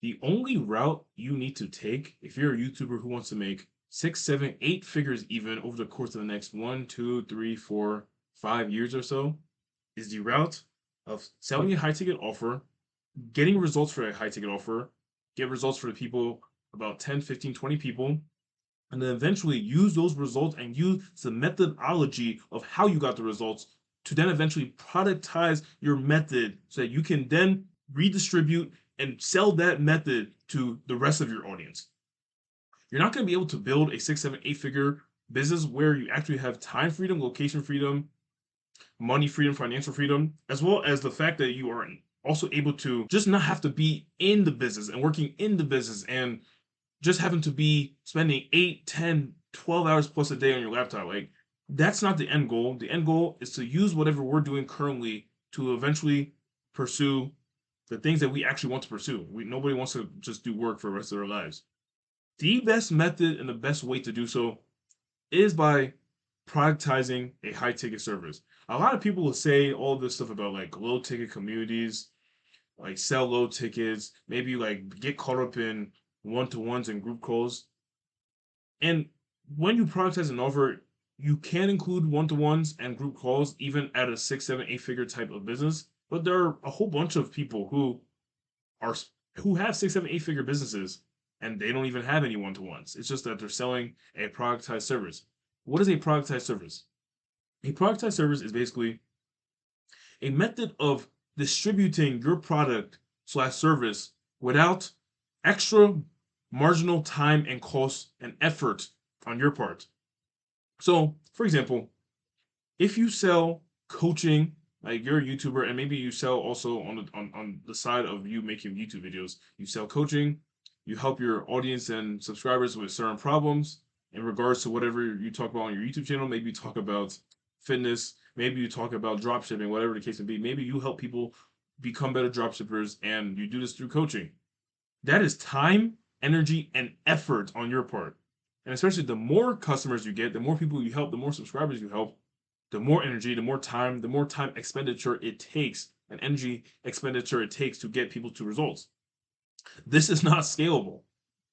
The only route you need to take if you're a YouTuber who wants to make six, seven, eight figures even over the course of the next 1, 2, 3, 4, 5 years or so is the route of selling a high ticket offer, getting results for a high ticket offer, get results for the people, about 10, 15, 20 people, and then eventually use those results and use the methodology of how you got the results to then eventually productize your method so that you can then redistribute and sell that method to the rest of your audience. You're not going to be able to build a six, seven, eight figure business where you actually have time freedom, location freedom, money freedom, financial freedom, as well as the fact that you are also able to just not have to be in the business and working in the business and just having to be spending 8, 10, 12 hours plus a day on your laptop. Like, that's not the end goal. The end goal is to use whatever we're doing currently to eventually pursue the things that we actually want to pursue. Nobody wants to just do work for the rest of their lives. The best method and the best way to do so is by productizing a high ticket service. A lot of people will say all this stuff about like low ticket communities, like sell low tickets, maybe like get caught up in one-to-ones and group calls. And when you productize an offer, you can include one-to-ones and group calls even at a six, seven, eight figure type of business. But there are a whole bunch of people are who have six, seven, eight figure businesses and they don't even have any one-to-ones. It's just that they're selling a productized service. What is a productized service? A productized service is basically a method of distributing your product slash service without extra marginal time and cost and effort on your part. So, for example, if you sell coaching, like you're a YouTuber, and maybe you sell also on the side of you making YouTube videos, you sell coaching, you help your audience and subscribers with certain problems in regards to whatever you talk about on your YouTube channel. Maybe you talk about fitness, maybe you talk about dropshipping, whatever the case may be. Maybe you help people become better dropshippers and you do this through coaching. That is time, energy, and effort on your part. And especially the more customers you get, the more people you help, the more subscribers you help, the more energy, the more time expenditure it takes, and energy expenditure it takes to get people to results. This is not scalable.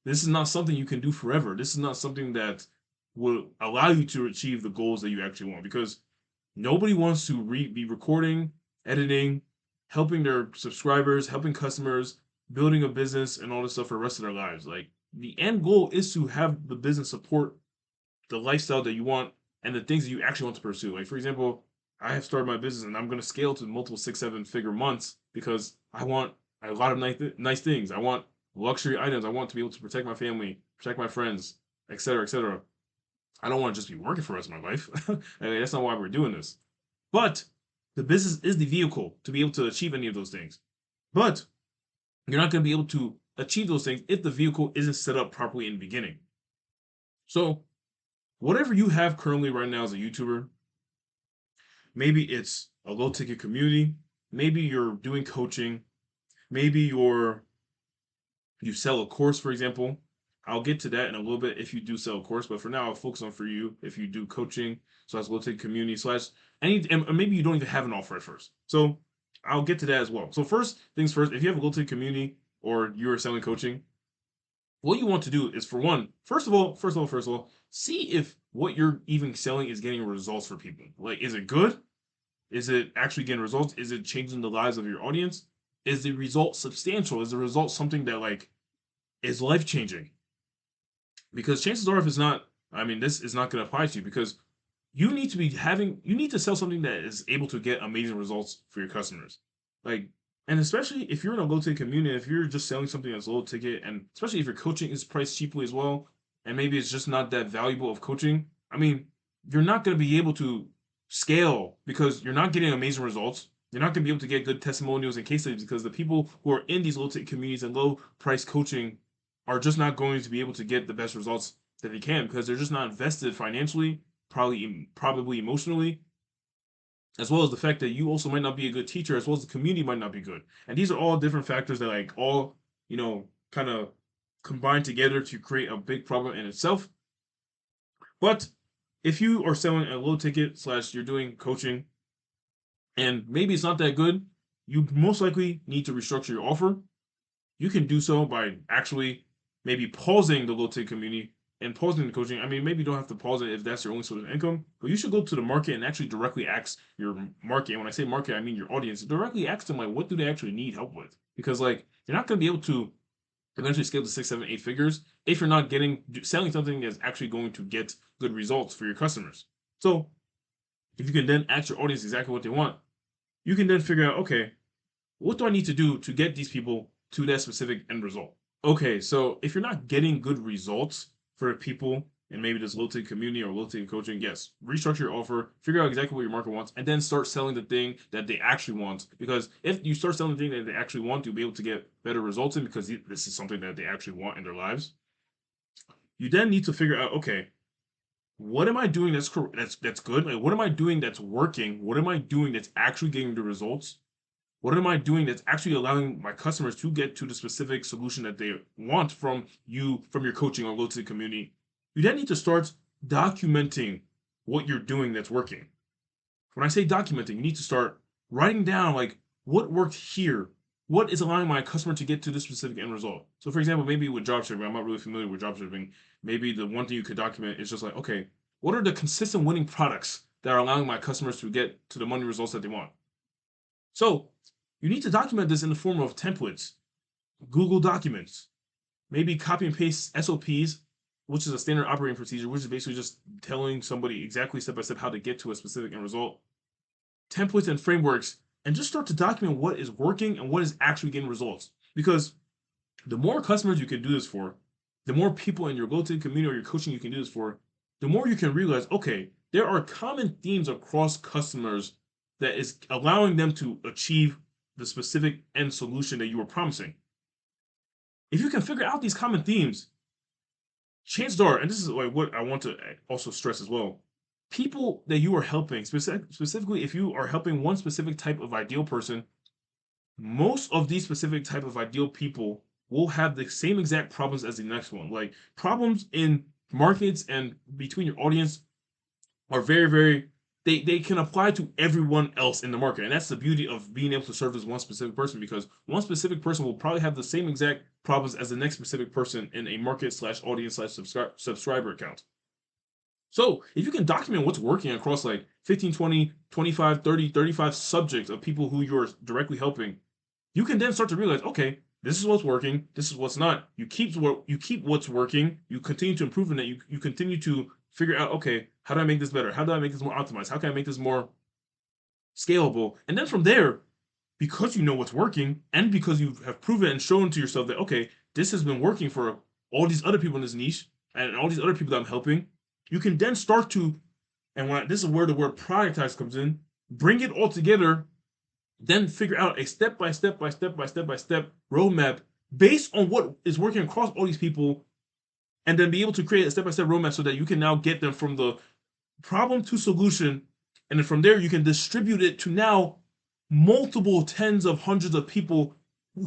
This is not something you can do forever. This is not something that will allow you to achieve the goals that you actually want because nobody wants to be recording, editing, helping their subscribers, helping customers, building a business and all this stuff for the rest of their lives. Like the end goal is to have the business support the lifestyle that you want and the things that you actually want to pursue. Like for example, I have started my business and I'm going to scale to multiple six, seven figure months because I want a lot of nice things. I want luxury items. I want to be able to protect my family, protect my friends, etc., etc. I don't want to just be working for the rest of my life. I mean, that's not why we're doing this. But the business is the vehicle to be able to achieve any of those things. But you're not going to be able to achieve those things if the vehicle isn't set up properly in the beginning. So, whatever you have currently right now as a YouTuber, maybe it's a low ticket community, maybe you're doing coaching, maybe you sell a course, for example. I'll get to that in a little bit if you do sell a course, but for now, I'll focus on for you if you do coaching slash low ticket community slash any, and maybe you don't even have an offer at first. So I'll get to that as well. So first things first, if you have a low ticket community or you're selling coaching, what you want to do is for one, first of all, see if what you're even selling is getting results for people. Like, is it good? Is it actually getting results? Is it changing the lives of your audience? Is the result substantial? Is the result something that like is life changing? Because chances are, if it's not, I mean, this is not going to apply to you because you need to sell something that is able to get amazing results for your customers. Like, and especially if you're in a low ticket community, if you're just selling something that's low ticket, and especially if your coaching is priced cheaply as well, and maybe it's just not that valuable of coaching, I mean, you're not going to be able to scale because you're not getting amazing results. You're not going to be able to get good testimonials and case studies because the people who are in these low ticket communities and low price coaching are just not going to be able to get the best results that they can because they're just not invested financially, probably emotionally, as well as the fact that you also might not be a good teacher, as well as the community might not be good. And these are all different factors that like all, kind of combine together to create a big problem in itself. But if you are selling a low ticket slash you're doing coaching and maybe it's not that good, you most likely need to restructure your offer. you can do so by actually maybe pausing the low ticket community and pausing the coaching. I mean, maybe you don't have to pause it if that's your only source of income, but you should go to the market and actually directly ask your market. And when I say market, I mean your audience. Directly ask them like, what do they actually need help with? Because like you're not going to be able to eventually scale to 6, 7, 8 figures if you're not getting selling something that's actually going to get good results for your customers. So if you can then ask your audience exactly what they want, you can then figure out, okay, what do I need to do to get these people to that specific end result? Okay, so if you're not getting good results for people in maybe this low ticket community or low ticket coaching, yes, restructure your offer, figure out exactly what your market wants, and then start selling the thing that they actually want. Because if you start selling the thing that they actually want, you'll be able to get better results in because this is something that they actually want in their lives. You then need to figure out, okay, what am I doing that's good? Like, what am I doing that's working? What am I doing that's actually getting the results? What am I doing that's actually allowing my customers to get to the specific solution that they want from you, from your coaching or low-ticket community? You then need to start documenting what you're doing that's working. When I say documenting, you need to start writing down like what worked here, what is allowing my customer to get to this specific end result. So, for example, maybe with dropshipping, I'm not really familiar with dropshipping. Maybe the one thing you could document is just like, okay, what are the consistent winning products that are allowing my customers to get to the money results that they want? So, you need to document this in the form of templates, Google Documents, maybe copy and paste SOPs, which is a standard operating procedure, which is basically just telling somebody exactly step by step how to get to a specific end result, templates and frameworks, and just start to document what is working and what is actually getting results. Because the more customers you can do this for, the more people in your go-to community or your coaching you can do this for, the more you can realize, okay, there are common themes across customers that is allowing them to achieve the specific end solution that you were promising. If you can figure out these common themes, chances are, and this is like what I want to also stress as well, people that you are helping, specifically if you are helping one specific type of ideal person, most of these specific type of ideal people will have the same exact problems as the next one. Like problems in markets and between your audience are very they can apply to everyone else in the market. And that's the beauty of being able to serve as one specific person, because one specific person will probably have the same exact problems as the next specific person in a market slash audience slash subscriber account. So if you can document what's working across like 15, 20, 25, 30, 35 subjects of people who you're directly helping, you can then start to realize, okay, this is what's working, this is what's not. You keep what's working, you continue to improve in it, you continue to figure out, okay, how do I make this better? How do I make this more optimized? How can I make this more scalable? And then from there, because you know what's working, and because you have proven and shown to yourself that, okay, this has been working for all these other people in this niche and all these other people that I'm helping, you can then start to, and this is where the word productize comes in, bring it all together, then figure out a step-by-step roadmap based on what is working across all these people, and then be able to create a step-by-step roadmap so that you can now get them from the problem to solution, and then from there you can distribute it to now multiple tens of hundreds of people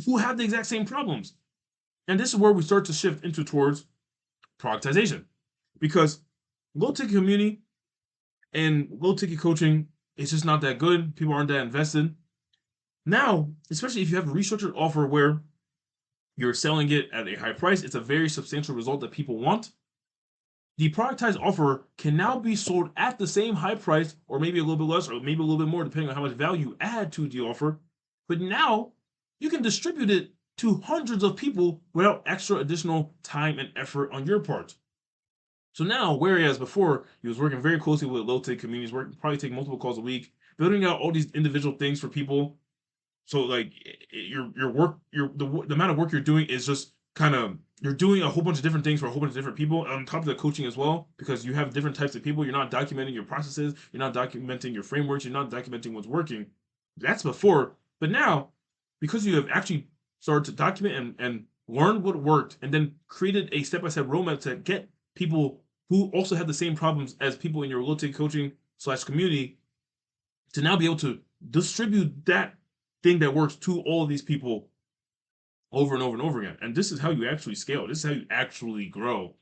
who have the exact same problems. And this is where we start to shift into towards productization, because low ticket community and low ticket coaching is just not that good. People aren't that invested. Now, especially if you have a restructured offer where you're selling it at a high price, it's a very substantial result that people want. The productized offer can now be sold at the same high price, or maybe a little bit less, or maybe a little bit more, depending on how much value you add to the offer. But now you can distribute it to hundreds of people without extra additional time and effort on your part. So now, whereas before you was working very closely with low tech communities, working probably take multiple calls a week, building out all these individual things for people. So like your work, the amount of work you're doing is just kind of, you're doing a whole bunch of different things for a whole bunch of different people on top of the coaching as well, because you have different types of people. You're not documenting your processes, you're not documenting your frameworks, you're not documenting what's working. That's before, but now because you have actually started to document and learn what worked, and then created a step-by-step roadmap to get people who also have the same problems as people in your low tech coaching slash community to now be able to distribute that thing that works to all of these people over and over and over again. And this is how you actually scale. This is how you actually grow.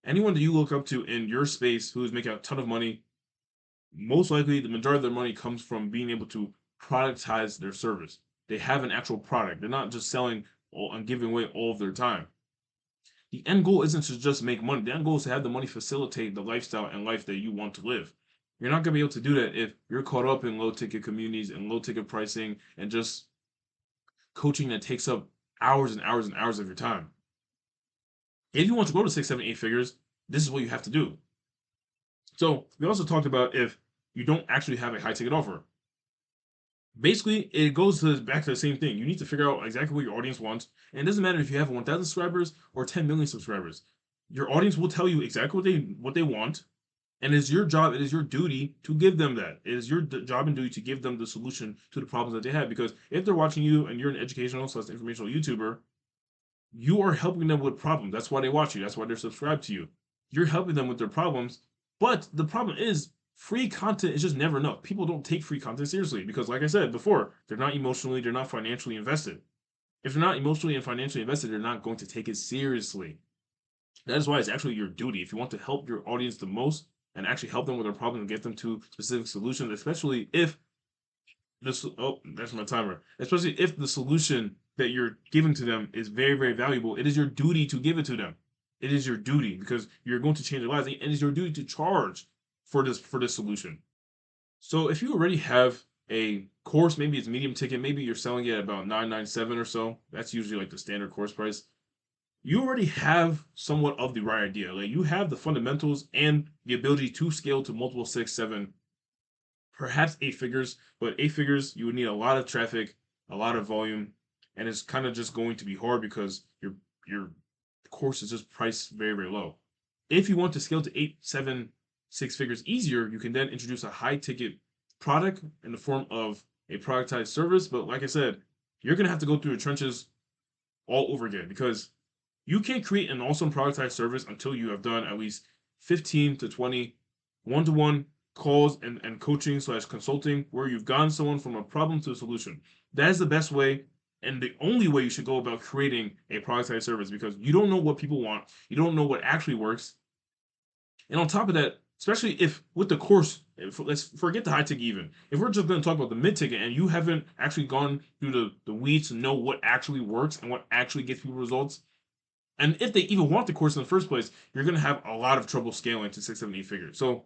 Anyone that you look up to in your space who is making a ton of money, most likely the majority of their money comes from being able to productize their service. They have an actual product. They're not just selling and giving away all of their time. The end goal isn't to just make money. The end goal is to have the money facilitate the lifestyle and life that you want to live. You're not gonna be able to do that if you're caught up in low ticket communities and low ticket pricing and just coaching that takes up hours and hours and hours of your time. If you want to go to six, seven, eight figures, this is what you have to do. So we also talked about if you don't actually have a high ticket offer. Basically, it goes back to the same thing. You need to figure out exactly what your audience wants. And it doesn't matter if you have 1,000 subscribers or 10 million subscribers. Your audience will tell you exactly what they want. And it's your job, it is your duty to give them that. It is your job and duty to give them the solution to the problems that they have. Because if they're watching you and you're an educational / informational YouTuber, you are helping them with problems. That's why they watch you. That's why they're subscribed to you. You're helping them with their problems. But the problem is free content is just never enough. People don't take free content seriously because, like I said before, they're not financially invested. If they're not emotionally and financially invested, they're not going to take it seriously. That is why it's actually your duty. If you want to help your audience the most and actually help them with their problem and get them to specific solutions, especially if this, oh, that's my timer. Especially if the solution that you're giving to them is very, very valuable, it is your duty to give it to them. It is your duty because you're going to change their lives, and it's your duty to charge for this solution. So if you already have a course, maybe it's medium ticket, maybe you're selling it at about 997 or so. That's usually like the standard course price. You already have somewhat of the right idea. Like you have the fundamentals and the ability to scale to multiple six, seven, perhaps eight figures. But eight figures, you would need a lot of traffic, a lot of volume, and it's kind of just going to be hard because your course is just priced very, very low. If you want to scale to eight, seven, six figures easier, you can then introduce a high ticket product in the form of a productized service. But like I said, you're gonna have to go through the trenches all over again because you can't create an awesome productized service until you have done at least 15 to 20 one-to-one calls and coaching / consulting where you've gotten someone from a problem to a solution. That is the best way and the only way you should go about creating a productized service because you don't know what people want. You don't know what actually works. And on top of that, especially if with the course, let's forget the high ticket even. If we're just going to talk about the mid ticket and you haven't actually gone through the weeds to know what actually works and what actually gets people results, and if they even want the course in the first place, you're going to have a lot of trouble scaling to six, seven, eight figures. So,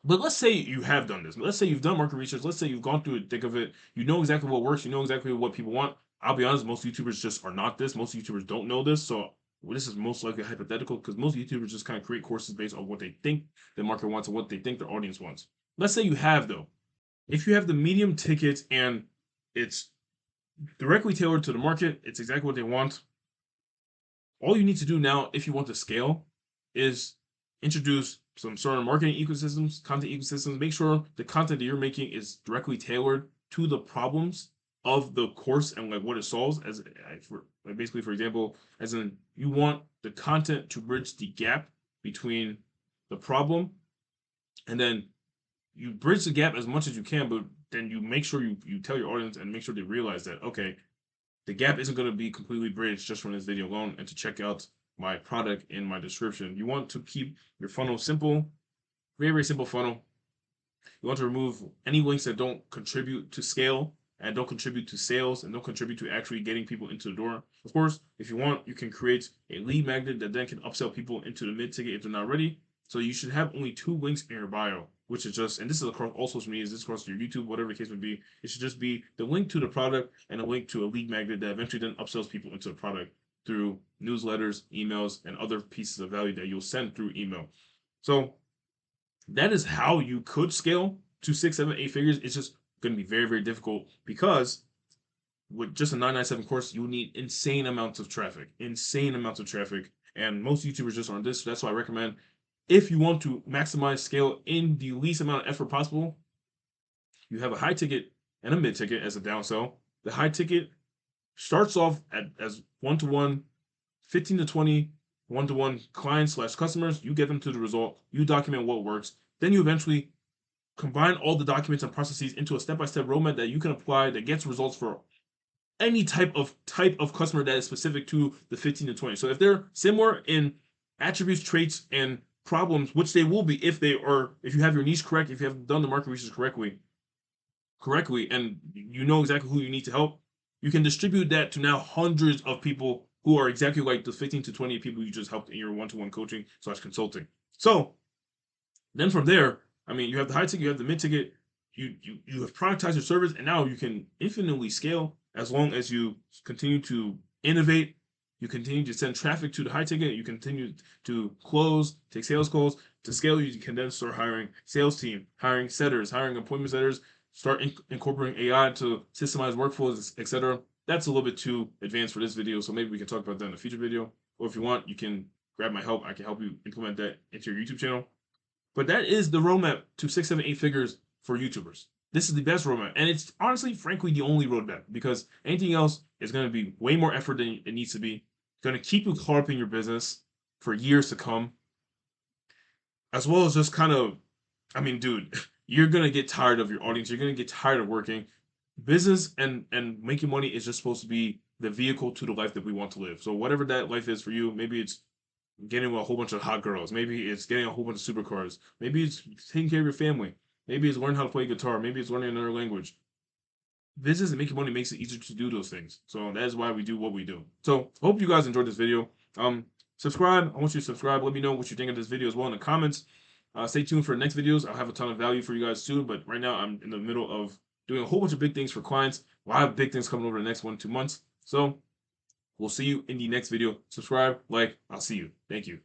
but let's say you have done this. Let's say you've done market research. Let's say you've gone through the thick of it. You know exactly what works. You know exactly what people want. I'll be honest, most YouTubers just are not this. Most YouTubers don't know this. So this is most likely hypothetical because most YouTubers just kind of create courses based on what they think the market wants and what they think their audience wants. Let's say you have, though. If you have the medium ticket and it's directly tailored to the market, it's exactly what they want. All you need to do now, if you want to scale, is introduce some certain marketing ecosystems, content ecosystems. Make sure the content that you're making is directly tailored to the problems of the course and like what it solves. As basically, for example, as in you want the content to bridge the gap between the problem, and then you bridge the gap as much as you can, but then you make sure you tell your audience and make sure they realize that okay, the gap isn't going to be completely bridged just from this video alone, and to check out my product in my description. You want to keep your funnel simple, very, very simple funnel. You want to remove any links that don't contribute to scale and don't contribute to sales and don't contribute to actually getting people into the door. Of course, if you want, you can create a lead magnet that then can upsell people into the mid ticket if they're not ready. So you should have only 2 links in your bio, which is just, and this is across all social media, this is across your YouTube, whatever the case would be. It should just be the link to the product and a link to a lead magnet that eventually then upsells people into the product through newsletters, emails, and other pieces of value that you'll send through email. So that is how you could scale to 6, 7, 8 figures. It's just going to be very, very difficult because with just a 997 course, you need insane amounts of traffic, and most YouTubers just aren't this. So that's why I recommend, if you want to maximize scale in the least amount of effort possible, you have a high ticket and a mid ticket as a downsell. The high ticket starts off as one-to-one, 15 to 20 one-to-one clients / customers. You get them to the result. You document what works. Then you eventually combine all the documents and processes into a step-by-step roadmap that you can apply that gets results for any type of customer that is specific to the 15 to 20. So if they're similar in attributes, traits, and problems, which they will be if you have your niche correct, if you have done the market research correctly, and you know exactly who you need to help, you can distribute that to now hundreds of people who are exactly like the 15 to 20 people you just helped in your one-to-one coaching slash consulting. So then from there, I mean, you have the high ticket, you have the mid ticket, you have productized your service, and now you can infinitely scale as long as you continue to innovate. You continue to send traffic to the high ticket. You continue to close, take sales calls. To scale, you can then start hiring sales team, hiring setters, hiring appointment setters, start incorporating AI to systemize workflows, etc. That's a little bit too advanced for this video, so maybe we can talk about that in a future video. Or if you want, you can grab my help. I can help you implement that into your YouTube channel. But that is the roadmap to 6, 7, 8 figures for YouTubers. This is the best roadmap. And it's honestly, frankly, the only roadmap because anything else is going to be way more effort than it needs to be. It's going to keep you caught up in your business for years to come. As well as just kind of, I mean, dude, you're going to get tired of your audience. You're going to get tired of working. Business and making money is just supposed to be the vehicle to the life that we want to live. So whatever that life is for you, maybe it's getting a whole bunch of hot girls. Maybe it's getting a whole bunch of supercars. Maybe it's taking care of your family. Maybe it's learning how to play guitar. Maybe it's learning another language. Business and making money makes it easier to do those things. So that is why we do what we do. So hope you guys enjoyed this video. Subscribe. I want you to subscribe. Let me know what you think of this video as well in the comments. Stay tuned for the next videos. I'll have a ton of value for you guys soon. But right now I'm in the middle of doing a whole bunch of big things for clients. A lot of big things coming over the next 1-2 months. So we'll see you in the next video. Subscribe, like, I'll see you. Thank you.